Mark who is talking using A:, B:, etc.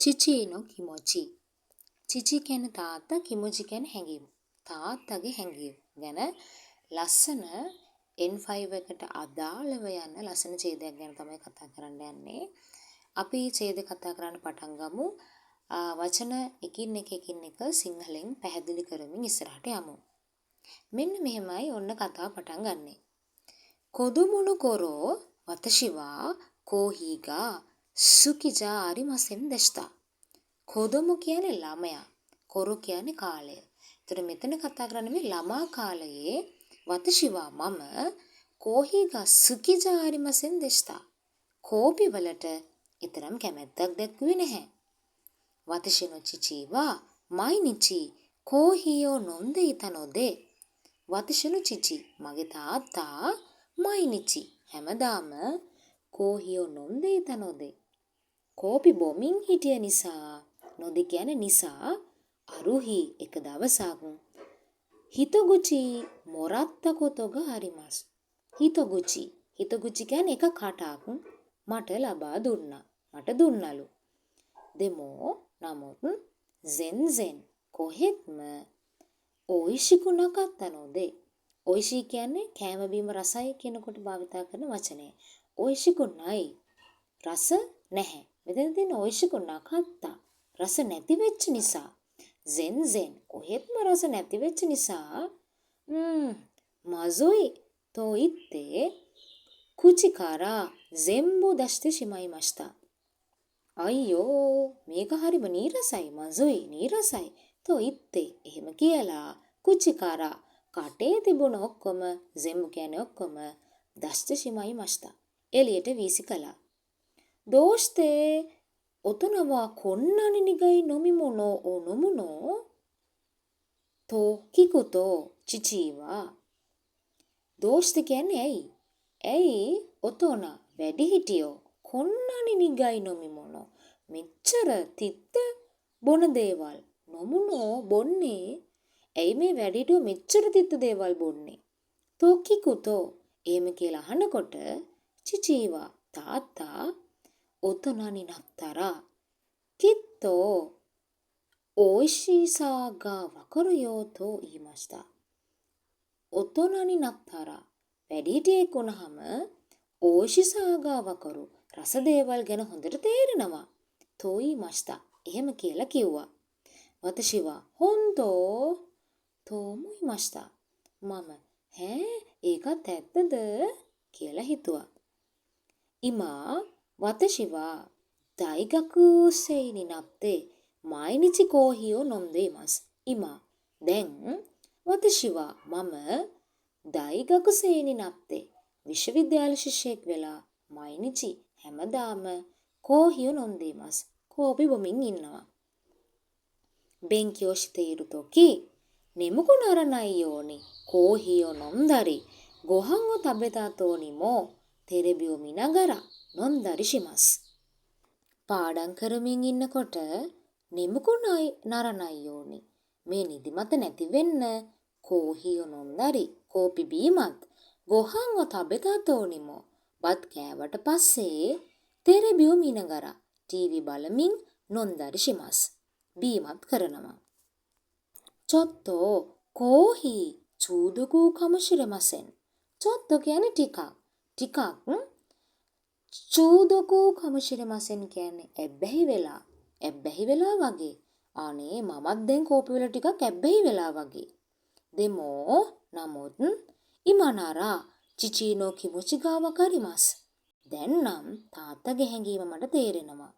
A: චිචි no කිමොචි. චිචි කියන්නේ තාත්තා, කිමොචි කියන්නේ හැඟීම. තාත්තගේ හැඟීම ගැන ලස්සන N5 එකට අදාළව යන ලස්සන ඡේදයක් ගැන තමයි කතා කරන්න යන්නේ. අපි ඡේද කතා කරන්න පටන් ගමු. වචන එකින් එක සිංහලෙන් පැහැදිලි කරමින් ඉස්සරහට යමු. මෙන්න මෙහෙමයි ඔන්න කතාව පටන් ගන්නෙ. කොදුමුණු කොරෝ වතශිවා කෝහීගා සුකිජා ආරිමසෙන් දෙෂ්තා. කොදොමු කියන්නේ ළමයා. කොරු කියන්නේ කාලය. ඒතර මෙතන කතා කරන්නේ මේ ළමා කාලයේ වතශිවා මම කෝහීගා සුකිජා ආරිමසෙන් දෙෂ්තා. කෝපි වලට ඊතරම් කැමැත්තක් දැක්ුවේ නැහැ. වතශිනෝ චිචීවා මයිනිචි කෝහියෝ නොන්දේ ඉතනොදේ. වතශිනෝ චිචි මගේ තාත්තා මයිනිචි හැමදාම කෝහියෝ නොන්දේ ඉතනොදේ. කෝපි බොමින් හිටිය නිසා නොදේ කියන්නේ නිසා අරුහි එක දවසක් හිතොගුචි මොරත්තකොතොග හරිමස්. හිතොගුචි කියන්නේ එක කටක් මට ලබා දුන්නා. මට දුන්නලු. දෙමෝ නමුත් සෙන්සෙන් කොහෙත්ම ඔයිෂිකු නකත්තනොදේ. ඔයිෂි කියන්නේ කෑම බීම රසයි කියනකොට භාවිතා කරන වචනය. ඔයිෂිකු නයි රස නැහැ. මෙතන තියෙන ඔයිෂිකු නකත්තා රස නැති වෙච්ච නිසා. සෙන්සෙන් කොහෙත්ම රස නැති වෙච්ච නිසා මසොයි තෝයිත්තේ කුචිකාරා සෙම්බු දෂ්ටි ශිමයිමස්තා. අයියෝ මේක හරිම නීරසයි මසොයි නීරසයි තෝයිත්තේ එහෙම කියලා කුචිකාරා කටේ තිබුණ ඔක්කොම සෙම්බු කියන්නේ ඔක්කොම දෂ්ටි ශිමයිමස්තා එළියට වීසි කළා. දෝෂ්තේ ඔතනවා කොන්නනි නිගයි නොමිමුනෝ ඕ නොමුනෝ තෝ කිකුතෝ චිචීවා. දෝෂ්ත කියන්නේ ඇයි? ඇයි ඔතන වැඩිහිටියෝ කොන්නනි නිගයි නොමිමුනෝ මෙච්චර තිත්ත බොන දේවල් නොමුනෝ බොන්නේ ඇයි මේ වැඩිහිටියෝ මෙච්චර තිත්ත දේවල් බොන්නේ? තෝ කිකුතෝ එහෙම කියලා අහනකොට චිචීවා තාත්තා ඔතනනි නක්තරා කිත්තෝ ඕයිෂීසාගා වකරයෝතෝ ඊමස්තා. ඔතනනි නක්තරා වැඩිහිටියෙක් වුණාම ඕයිෂීසාගා වකරු රස දේවල් ගැන හොඳට තේරෙනවා. තෝයි මස්තා එහෙම කියලා කිව්වා. වතශිවා හොන්තෝ තෝමුයි මස්තා මම ඒකත් ඇත්තද කියලා හිතුවා. ඉමා වතශිවා දයිගකුසෙයිනි නප්තේ මයිනිචි කෝහියෝ නොන්දේමස්. ඉමා දැන් වතශිවා මම දයිගකුසෙයිනි නප්තේ විශ්වවිද්‍යාල ශිෂ්‍යයෙක් වෙලා මයිනිචි හැමදාම කෝහියෝ නොන්දේමස් කෝපි බොමින් ඉන්නවා. බෙන්කියෝ shiteiru toki nemuku naranai yoni kohiyo nondari gohan o tabeta to ni mo terebi o minagara nondari shimasu. පාඩම් කරමින් ඉන්නකොට nemuku naranai yoni මේ නිදිමත නැති වෙන්න කෝහියෝ නොන්දරි කෝපි බීමත් ගොහන් o tabeta to ni mo බත් කෑවට පස්සේ terebi o minagara ටීවී බලමින් නොන්දරි shimasu බීමත් කරනවා. චොත්තෝ කෝහි චූදුකු කමශිරමසෙන්. චොත්තෝ කියන්නේ ටිකක් චූදුකු කමශිරමසෙන් කියන්නේ ඇබ්බැහි වෙලා වගේ. අනේ මමත් දැන් කෝපි වල ටිකක් ඇබ්බැහි වෙලා වගේ. දෙමෝ නමුත් ඉමනාරා චිචීනෝ කිමුචි ගාව කරිමස්. දැන් නම් තාත්තගේ හැඟීම මට තේරෙනවා.